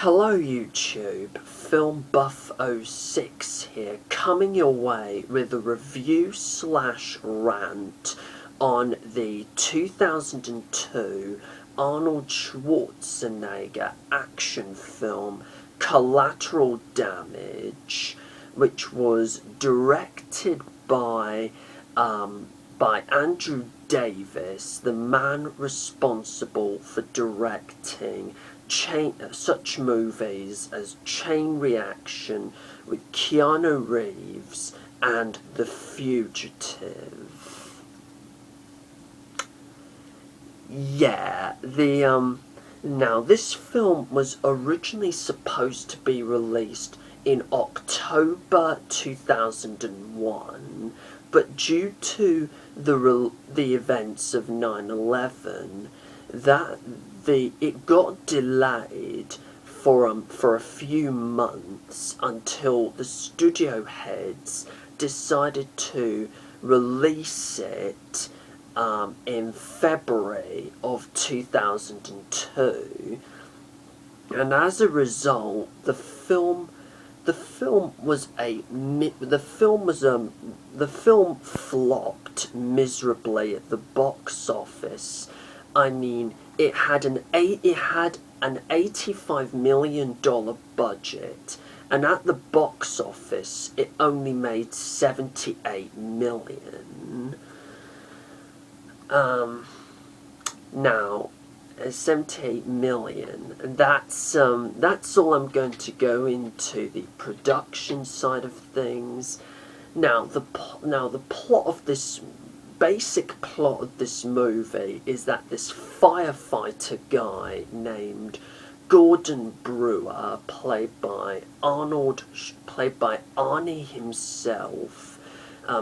Hello YouTube, Film Buff 06 here, coming your way with a review / rant on the 2002 Arnold Schwarzenegger action film Collateral Damage, which was directed by Andrew Davis, the man responsible for directing such movies as Chain Reaction with Keanu Reeves and The Fugitive. Yeah, now this film was originally supposed to be released in October 2001, but due to the events of 9/11, it got delayed for a few months until the studio heads decided to release it in February of 2002, and as a result, the film flopped miserably at the box office. I mean, it had an $85 million budget, and at the box office it only made $78 million. Now, 78 million. That's all I'm going to go into the production side of things. Now, the plot of this. Basic plot of this movie is that this firefighter guy named Gordon Brewer, played by Arnie himself,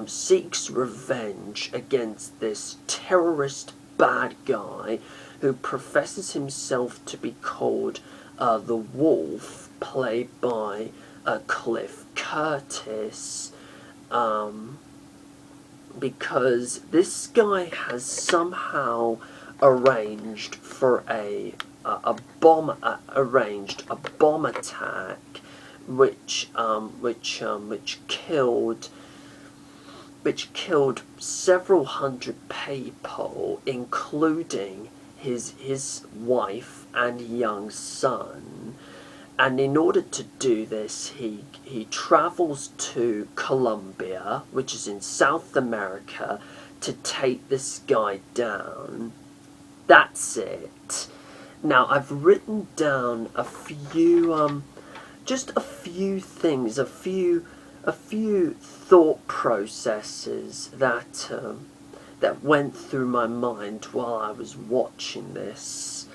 seeks revenge against this terrorist bad guy who professes himself to be called the Wolf, played by Cliff Curtis. Because this guy has somehow arranged a bomb attack, which killed several hundred people, including his wife and young son. And in order to do this, he travels to Colombia, which is in South America, to take this guy down. That's it. Now, I've written down a few, just a few things, a few thought processes that went through my mind while I was watching this.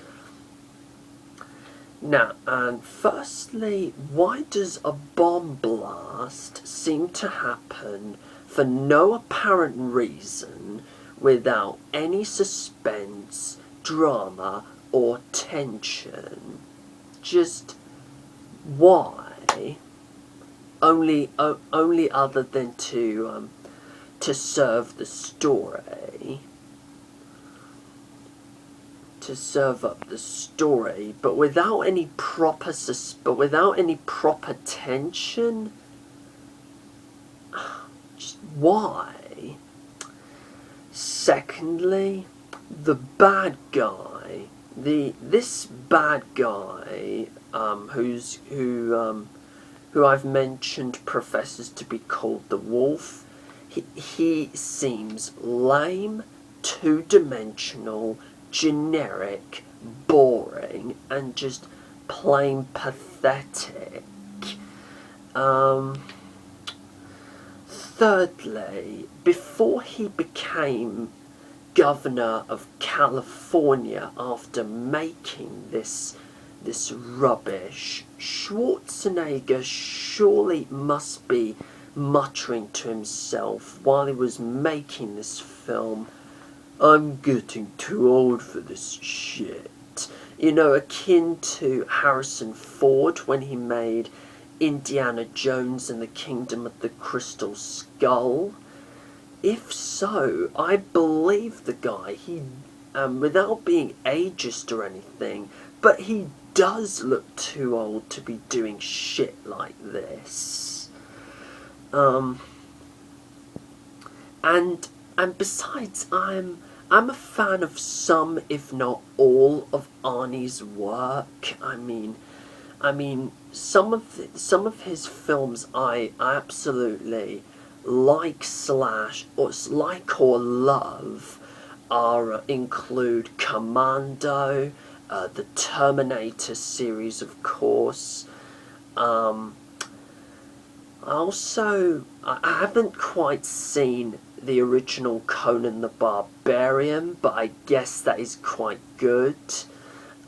Now, and firstly, why does a bomb blast seem to happen for no apparent reason, without any suspense, drama, or tension? Just why? Only other than to serve the story. To serve up the story, but without any proper tension. Just why? Secondly, the bad guy, this bad guy, who I've mentioned professes to be called the Wolf. He seems lame, two-dimensional, generic, boring, and just plain pathetic. Thirdly, before he became governor of California after making this rubbish, Schwarzenegger surely must be muttering to himself while he was making this film, "I'm getting too old for this shit." You know, akin to Harrison Ford when he made Indiana Jones and the Kingdom of the Crystal Skull. If so, I believe the guy. without being ageist or anything, but he does look too old to be doing shit like this. And besides, I'm a fan of some, if not all, of Arnie's work. I mean, some of his films I absolutely like or love include Commando, the Terminator series, of course. I haven't quite seen the original Conan the Barbarian, but I guess that is quite good.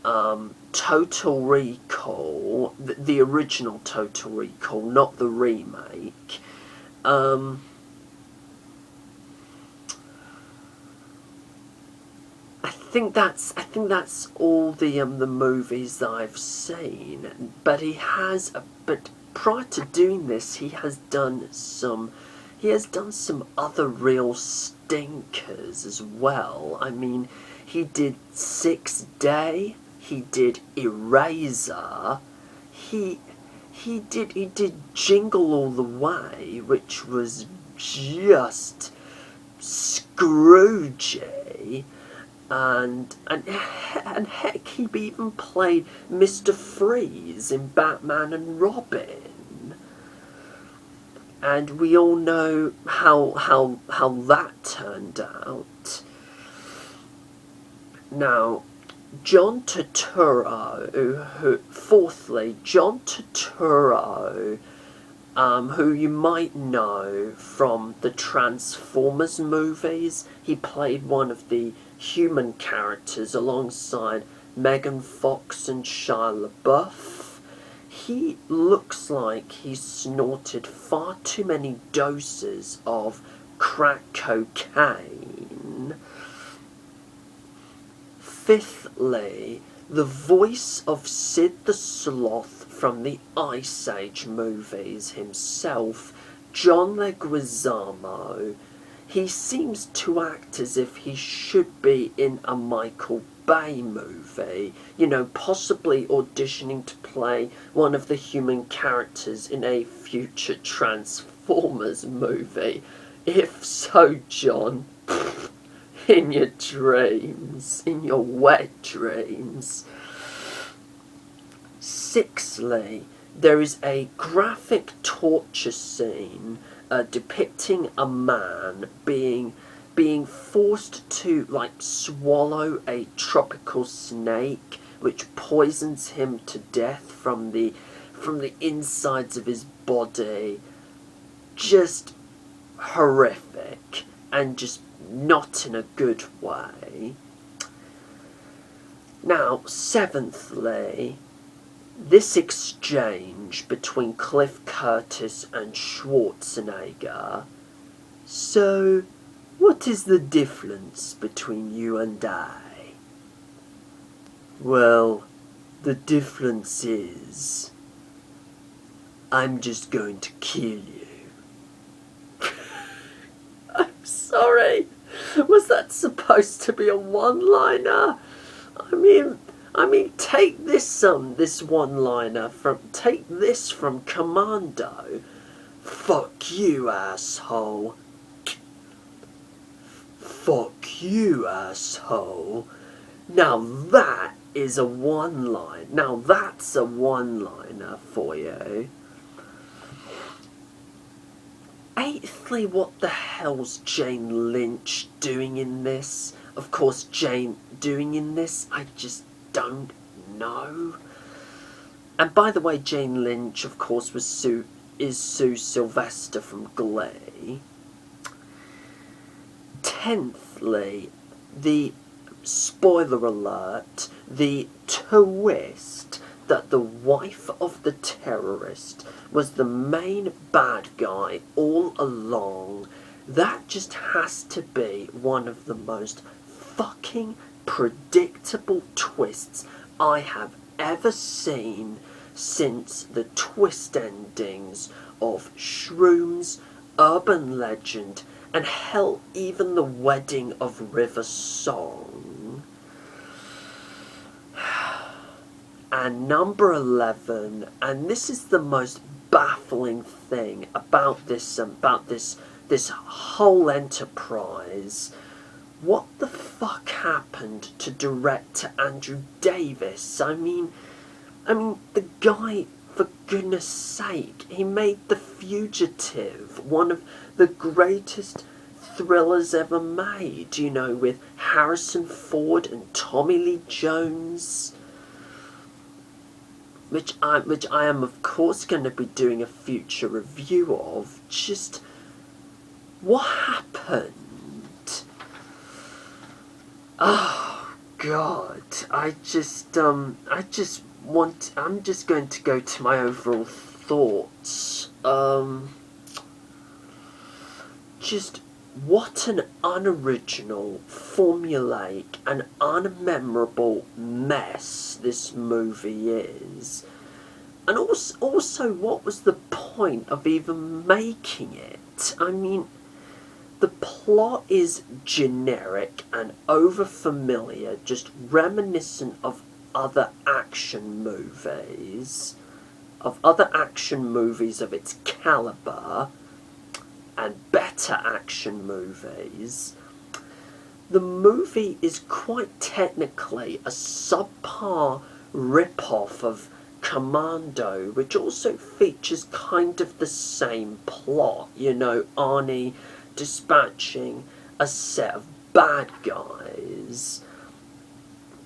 Total Recall, the original Total Recall, not the remake. I think that's all the movies that I've seen. But but prior to doing this, he has done some other real stinkers as well. I mean, he did 6 Day, he did Eraser, he did Jingle All the Way, which was just Scroogey. And heck, he even played Mr. Freeze in Batman and Robin. And we all know how that turned out. Now, John Turturro, fourthly, John Turturro, who you might know from the Transformers movies. He played one of the human characters alongside Megan Fox and Shia LaBeouf. He looks like he snorted far too many doses of crack cocaine. Fifthly, the voice of Sid the Sloth from the Ice Age movies himself, John Leguizamo. He seems to act as if he should be in a Michael Bay movie, you know, possibly auditioning to play one of the human characters in a future Transformers movie. If so, John, in your dreams, in your wet dreams. Sixthly, there is a graphic torture scene depicting a man being forced to swallow a tropical snake, which poisons him to death from the insides of his body. Just horrific, and just not in a good way. Now, seventhly, this exchange between Cliff Curtis and Schwarzenegger. So, what is the difference between you and I? Well, the difference is, I'm just going to kill you. I'm sorry. Was that supposed to be a one-liner? I mean, take this one-liner from Commando. Fuck you, asshole. Fuck you, asshole. Now that is a one-line. Now that's a one-liner for you. Eighthly, what the hell's Jane Lynch doing in this? Of course, Jane doing in this, I just don't know. And by the way, Jane Lynch, of course, is Sue Sylvester from Glee. Tenthly, the spoiler alert, the twist that the wife of the terrorist was the main bad guy all along. That just has to be one of the most fucking predictable twists I have ever seen since the twist endings of Shrooms, Urban Legend, and hell, even the Wedding of River Song. And number 11, and this is the most baffling thing about this whole enterprise. What the fuck happened to director Andrew Davis? I mean, the guy, for goodness sake, he made The Fugitive one of the greatest thrillers ever made, you know, with Harrison Ford and Tommy Lee Jones, which I am of course going to be doing a future review of. Just what happened? Oh God, I'm just going to go to my overall thoughts. Just what an unoriginal, formulaic, and unmemorable mess this movie is. And also, what was the point of even making it? I mean, the plot is generic and over-familiar, just reminiscent of other action movies, of its caliber, and better action movies. The movie is quite technically a subpar rip-off of Commando, which also features kind of the same plot, you know, Arnie dispatching a set of bad guys.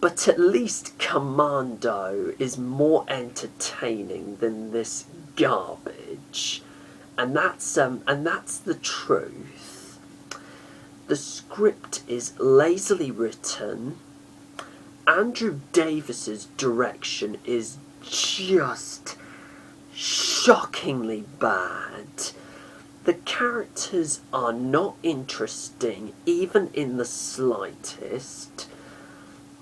But at least Commando is more entertaining than this garbage. And that's the truth. The script is lazily written. Andrew Davis's direction is just shockingly bad. The characters are not interesting, even in the slightest.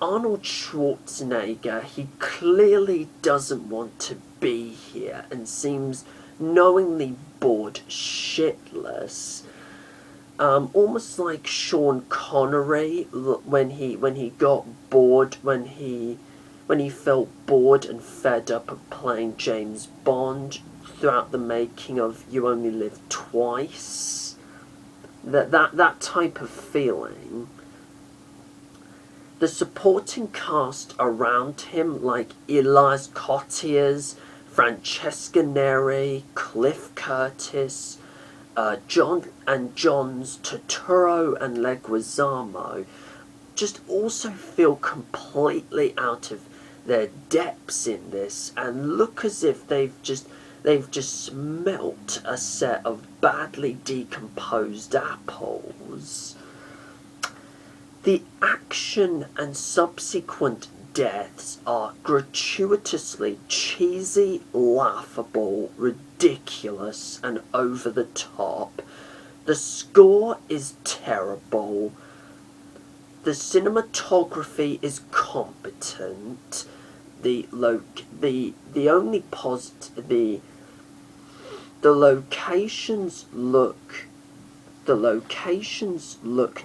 Arnold Schwarzenegger, he clearly doesn't want to be here and seems knowingly bored shitless. Almost like Sean Connery when he got bored, when he felt bored and fed up of playing James Bond throughout the making of You Only Live Twice. That type of feeling. The supporting cast around him, like Elias Koteas, Francesca Neri, Cliff Curtis, Johns Turturro and Leguizamo, just also feel completely out of their depths in this and look as if they've just smelt a set of badly decomposed apples. The action and subsequent deaths are gratuitously cheesy, laughable, ridiculous, and over the top. The score is terrible. The cinematography is competent. The locations look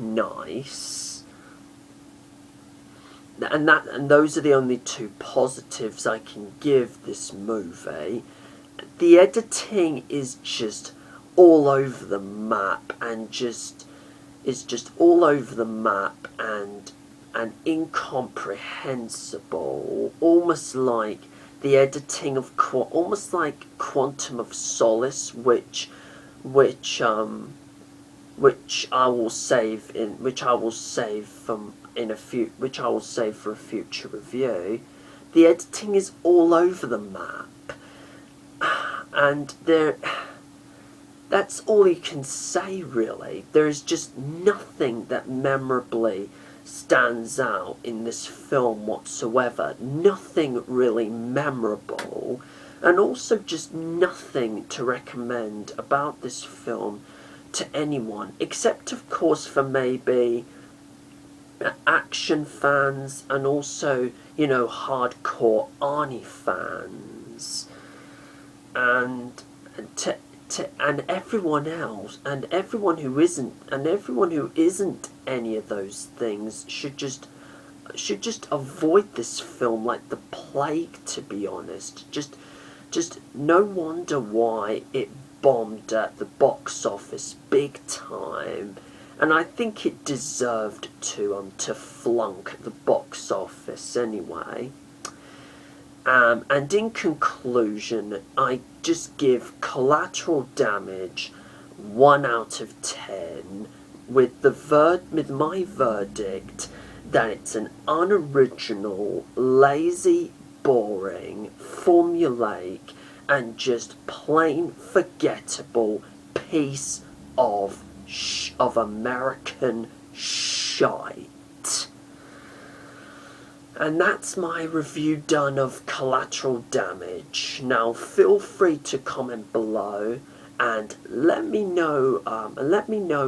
nice. And those are the only two positives I can give this movie. The editing is just all over the map and incomprehensible, almost like the editing of almost like Quantum of Solace, which I will save for a future review. The editing is all over the map, and that's all you can say really. There is just nothing that memorably stands out in this film whatsoever. Nothing really memorable, and also just nothing to recommend about this film to anyone, except of course for maybe action fans and also, you know, hardcore Arnie fans, and everyone else, and everyone who isn't any of those things should just should just avoid this film like the plague, to be honest. Just no wonder why it bombed at the box office big time, and I think it deserved to flunk the box office anyway. And in conclusion, I just give Collateral Damage 1 out of 10, with my verdict that it's an unoriginal, lazy, boring, formulaic, and just plain forgettable piece of American shite. And that's my review done of Collateral Damage. Now feel free to comment below and let me know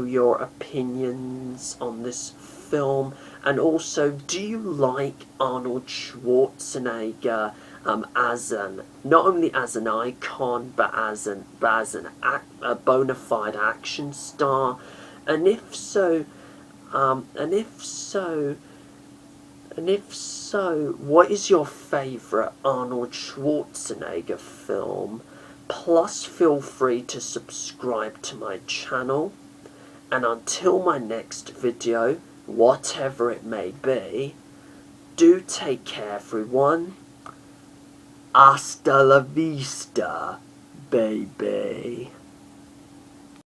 your opinions on this film. And also, do you like Arnold Schwarzenegger not only as an icon, but as a bona fide action star? And if so, what is your favourite Arnold Schwarzenegger film? Plus, feel free to subscribe to my channel. And until my next video, whatever it may be, do take care, everyone. Hasta la vista, baby.